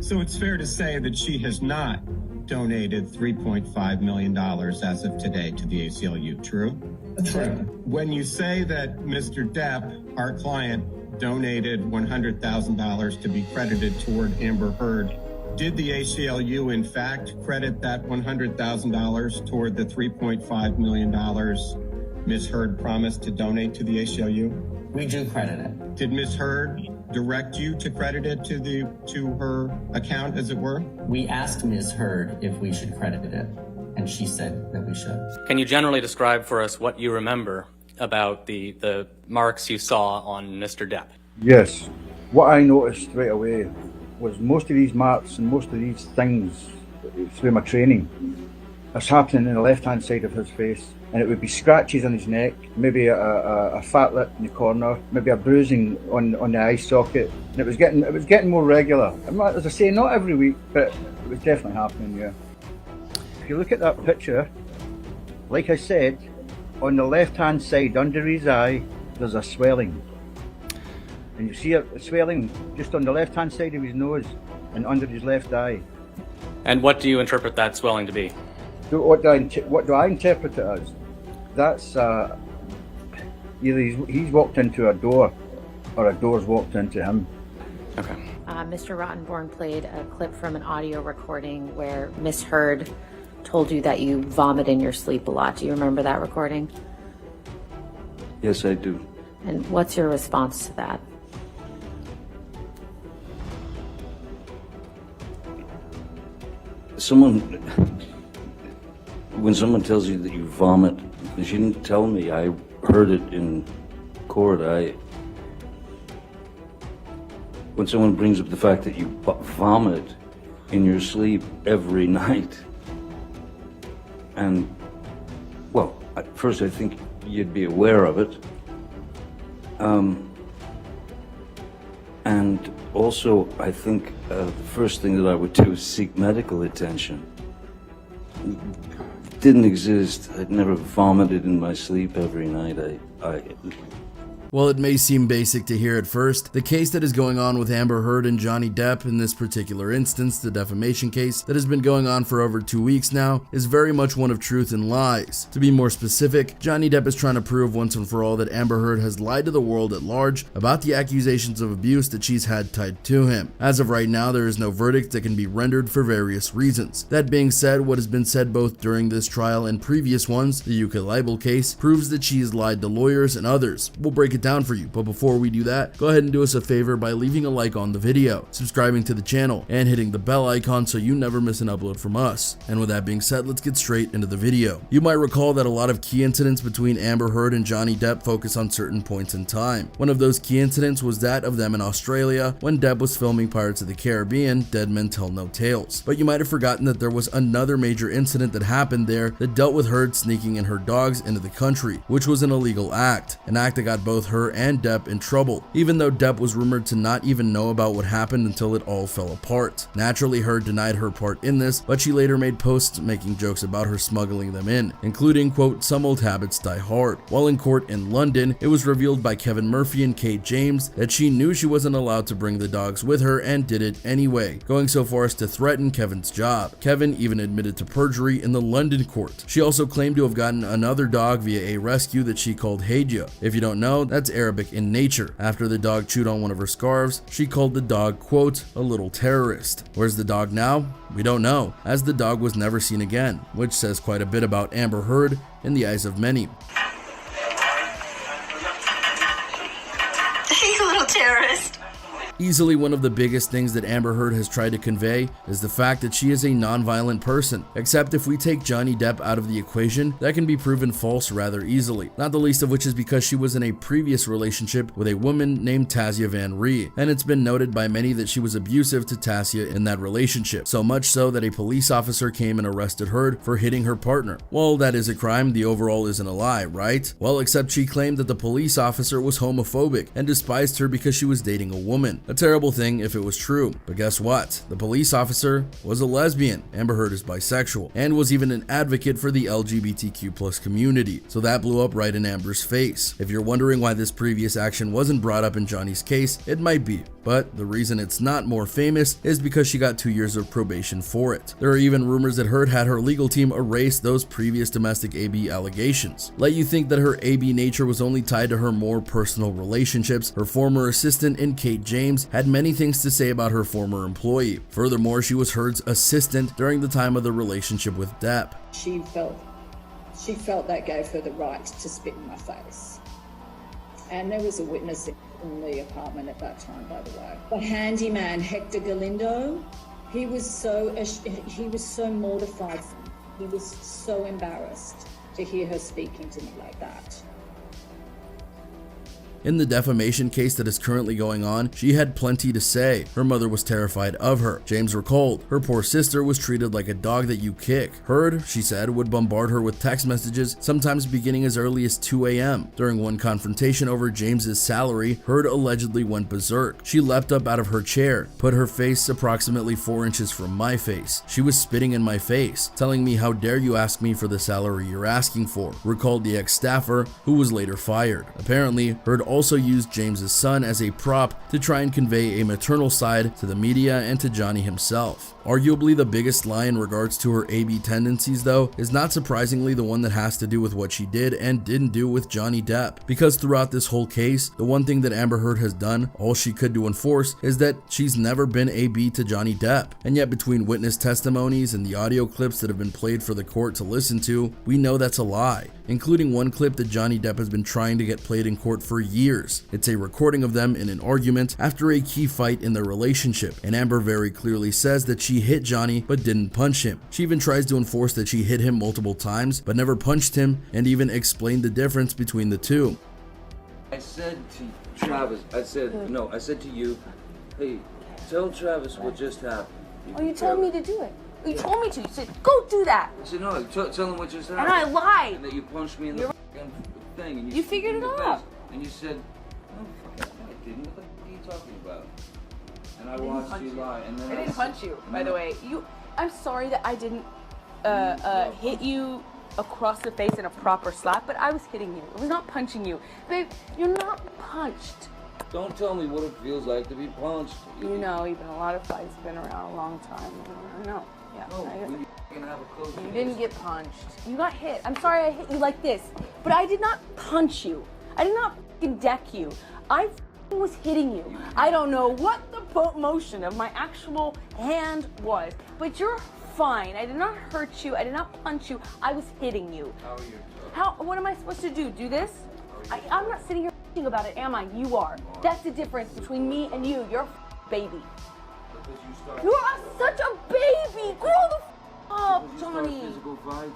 So it's fair to say that she has not donated $3.5 million as of today to the ACLU, true? That's right. When you say that Mr. Depp, our client, donated $100,000 to be credited toward Amber Heard, did the ACLU in fact credit that $100,000 toward the $3.5 million Ms. Heard promised to donate to the ACLU? We do credit it. Did Ms. Heard direct you to credit it to her account, as it were? We asked Ms. Heard if we should credit it, and she said that we should. Can you generally describe for us what you remember about the marks you saw on Mr. Depp? Yes. What I noticed right away was most of these marks and most of these things through my training is happening in the left-hand side of his face, and it would be scratches on his neck, maybe a fat lip in the corner, maybe a bruising on the eye socket, and it was getting more regular. As I say, not every week, but it was definitely happening. Yeah. If you look at that picture, like I said, on the left-hand side under his eye, there's a swelling. And you see a swelling just on the left-hand side of his nose and under his left eye. And what do you interpret that swelling to be? What do I interpret it as? That's either he's walked into a door or a door's walked into him. Okay. Mr. Rottenborn played a clip from an audio recording where Miss Heard told you that you vomit in your sleep a lot. Do you remember that recording? Yes, I do. And what's your response to that? When someone tells you that you vomit, she didn't tell me. I heard it in court. When someone brings up the fact that you vomit in your sleep every night, and, well, at first I think you'd be aware of it. And also, I think the first thing that I would do is seek medical attention. It didn't exist. I'd never vomited in my sleep every night. While it may seem basic to hear at first, the case that is going on with Amber Heard and Johnny Depp, in this particular instance, the defamation case that has been going on for over 2 weeks now, is very much one of truth and lies. To be more specific, Johnny Depp is trying to prove once and for all that Amber Heard has lied to the world at large about the accusations of abuse that she's had tied to him. As of right now, there is no verdict that can be rendered for various reasons. That being said, what has been said both during this trial and previous ones, the UK libel case, proves that she has lied to lawyers and others. We'll break it down for you, but before we do that, go ahead and do us a favor by leaving a like on the video, subscribing to the channel, and hitting the bell icon so you never miss an upload from us. And with that being said, let's get straight into the video. You might recall that a lot of key incidents between Amber Heard and Johnny Depp focus on certain points in time. One of those key incidents was that of them in Australia when Depp was filming Pirates of the Caribbean, Dead Men Tell No Tales. But you might have forgotten that there was another major incident that happened there that dealt with Heard sneaking in her dogs into the country, which was an illegal act, an act that got both her and Depp in trouble, even though Depp was rumored to not even know about what happened until it all fell apart. Naturally, Heard denied her part in this, but she later made posts making jokes about her smuggling them in, including, quote, "Some old habits die hard." While in court in London, it was revealed by Kevin Murphy and Kate James that she knew she wasn't allowed to bring the dogs with her and did it anyway, going so far as to threaten Kevin's job. Kevin even admitted to perjury in the London court. She also claimed to have gotten another dog via a rescue that she called Hadja. If you don't know, that's Arabic in nature. After the dog chewed on one of her scarves, she called the dog, quote, "a little terrorist." Where's the dog now? We don't know, as the dog was never seen again, which says quite a bit about Amber Heard in the eyes of many. You little terrorist. Easily one of the biggest things that Amber Heard has tried to convey is the fact that she is a non-violent person, except if we take Johnny Depp out of the equation, that can be proven false rather easily, not the least of which is because she was in a previous relationship with a woman named Tasia Van Ree, and it's been noted by many that she was abusive to Tasia in that relationship, so much so that a police officer came and arrested Heard for hitting her partner. Well, that is a crime, the overall isn't a lie, right? Well, except she claimed that the police officer was homophobic and despised her because she was dating a woman. A terrible thing if it was true, but guess what? The police officer was a lesbian. Amber Heard is bisexual and was even an advocate for the LGBTQ+ community, so that blew up right in Amber's face. If you're wondering why this previous action wasn't brought up in Johnny's case, it might be. but the reason it's not more famous is because she got 2 years of probation for it. There are even rumors that Heard had her legal team erase those previous domestic AB allegations. Let you think that her AB nature was only tied to her more personal relationships. Her former assistant in Kate James had many things to say about her former employee. Furthermore, she was Heard's assistant during the time of the relationship with Depp. She felt that gave her the right to spit in my face. And there was a witness in the apartment at that time, by the way. The handyman, Hector Galindo, he was so mortified. He was so embarrassed to hear her speaking to me like that. In the defamation case that is currently going on, she had plenty to say. Her mother was terrified of her. James recalled, her poor sister was treated like a dog that you kick. Heard, she said, would bombard her with text messages, sometimes beginning as early as 2 a.m. During one confrontation over James's salary, Heard allegedly went berserk. She leapt up out of her chair, put her face approximately 4 inches from my face. She was spitting in my face, telling me, "How dare you ask me for the salary you're asking for," recalled the ex-staffer, who was later fired. Apparently, Heard also used James's son as a prop to try and convey a maternal side to the media and to Johnny himself. Arguably the biggest lie in regards to her AB tendencies, though, is not surprisingly the one that has to do with what she did and didn't do with Johnny Depp. Because throughout this whole case, the one thing that Amber Heard has done, all she could to enforce, is that she's never been AB to Johnny Depp. And yet between witness testimonies and the audio clips that have been played for the court to listen to, we know that's a lie, including one clip that Johnny Depp has been trying to get played in court for years. It's a recording of them in an argument after a key fight in their relationship, and Amber very clearly says that she hit Johnny but didn't punch him. She even tries to enforce that she hit him multiple times but never punched him, and even explained the difference between the two. I said to Travis, I said to you, hey, tell Travis what just happened. Oh, you told me to do it. You told me to. You said, go do that. I said, no, tell him what just happened. And I lied. And that you punched me in the thing. And You figured it out. And you said, no, I didn't. What the are you talking about? And I watched you lie. And then I didn't punch you, by the way. I'm sorry that I didn't hit you across the face in a proper slap, but I was hitting you. I was not punching you. Babe, you're not punched. Don't tell me what it feels like to be punched. You know, even a lot of fights have been around a long time. I know. Yeah. No, you can have a close. You didn't get punched. You got hit. I'm sorry I hit you like this, but I did not punch you. I did not fucking deck you. I was hitting you. I don't know what the motion of my actual hand was, but you're fine. I did not hurt you. I did not punch you. I was hitting you. How are you? What am I supposed to do? Do this? I'm not sitting here thinking about it, am I? You are. That's the difference between me and you. You're a baby. You are such a baby. Grow the up, Johnny. Physical fights?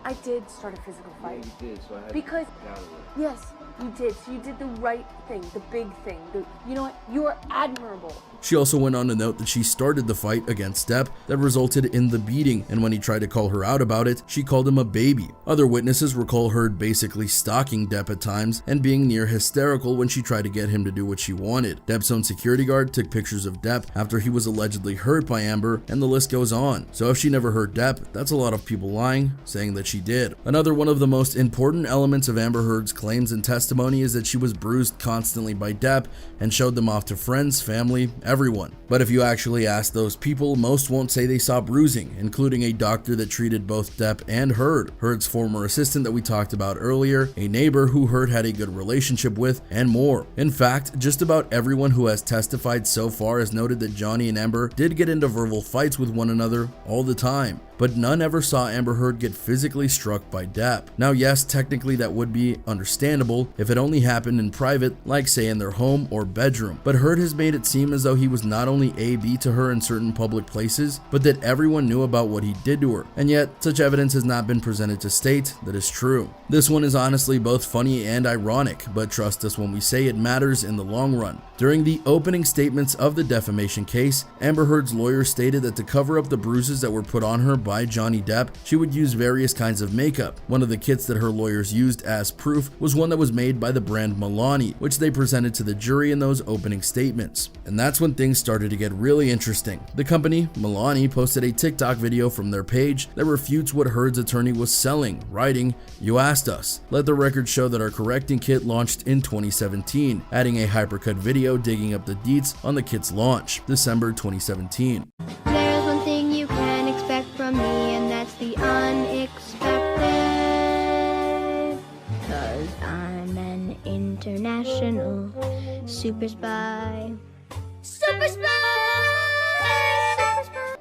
I did start a physical fight. Yeah, you did, so I had Because, to get out of it. yes, you did. So you did the right thing, the big thing. You know what? You are admirable. She also went on to note that she started the fight against Depp that resulted in the beating, and when he tried to call her out about it, she called him a baby. Other witnesses recall Heard basically stalking Depp at times and being near hysterical when she tried to get him to do what she wanted. Depp's own security guard took pictures of Depp after he was allegedly hurt by Amber, and the list goes on. So if she never hurt Depp, that's a lot of people lying, saying that she did. Another one of the most important elements of Amber Heard's claims and testimony is that she was bruised constantly by Depp and showed them off to friends, family, everyone. But if you actually ask those people, most won't say they saw bruising, including a doctor that treated both Depp and Heard, Heard's former assistant that we talked about earlier, a neighbor who Heard had a good relationship with, and more. In fact, just about everyone who has testified so far has noted that Johnny and Amber did get into verbal fights with one another all the time, but none ever saw Amber Heard get physically struck by Depp. Now yes, technically that would be understandable if it only happened in private, like say in their home or bedroom, but Heard has made it seem as though he was not only AB to her in certain public places, but that everyone knew about what he did to her, and yet such evidence has not been presented to state that is true. This one is honestly both funny and ironic, but trust us when we say it matters in the long run. During the opening statements of the defamation case, Amber Heard's lawyer stated that to cover up the bruises that were put on her by Johnny Depp, she would use various kinds of makeup. One of the kits that her lawyers used as proof was one that was made by the brand Milani, which they presented to the jury in those opening statements. And that's when things started to get really interesting. The company, Milani, posted a TikTok video from their page that refutes what Heard's attorney was selling, writing, "You asked us. Let the record show that our correcting kit launched in 2017, adding a hypercut video digging up the deets on the kit's launch, December 2017. There's one thing you can expect from me, and that's the unexpected. 'Cause I'm an international super spy. Super spy!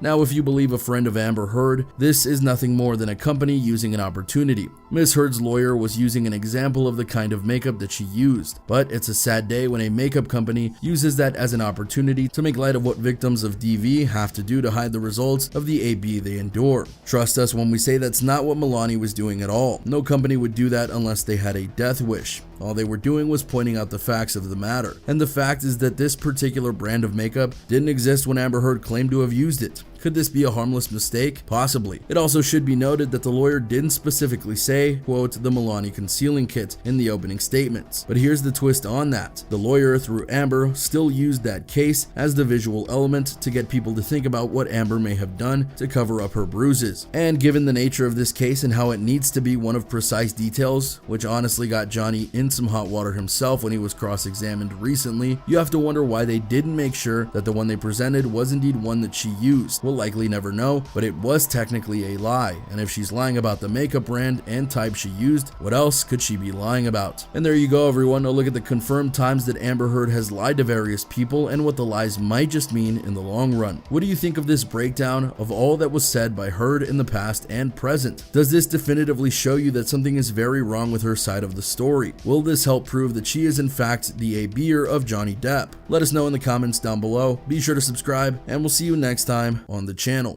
Now, if you believe a friend of Amber Heard, this is nothing more than a company using an opportunity. Ms. Heard's lawyer was using an example of the kind of makeup that she used, but it's a sad day when a makeup company uses that as an opportunity to make light of what victims of DV have to do to hide the results of the AB they endure. Trust us when we say that's not what Milani was doing at all. No company would do that unless they had a death wish. All they were doing was pointing out the facts of the matter. And the fact is that this particular brand of makeup didn't exist when Amber Heard claimed to have used it. Could this be a harmless mistake? Possibly. It also should be noted that the lawyer didn't specifically say, quote, the Milani concealing kit in the opening statements. But here's the twist on that. The lawyer, through Amber, still used that case as the visual element to get people to think about what Amber may have done to cover up her bruises. And given the nature of this case and how it needs to be one of precise details, which honestly got Johnny in some hot water himself when he was cross-examined recently, you have to wonder why they didn't make sure that the one they presented was indeed one that she used. We'll likely never know, but it was technically a lie, and if she's lying about the makeup brand and type she used, what else could she be lying about? And there you go, everyone, a look at the confirmed times that Amber Heard has lied to various people and what the lies might just mean in the long run. What do you think of this breakdown of all that was said by Heard in the past and present? Does this definitively show you that something is very wrong with her side of the story? Will this help prove that she is in fact the AB'er of Johnny Depp? Let us know in the comments down below. Be sure to subscribe, and we'll see you next time on the channel.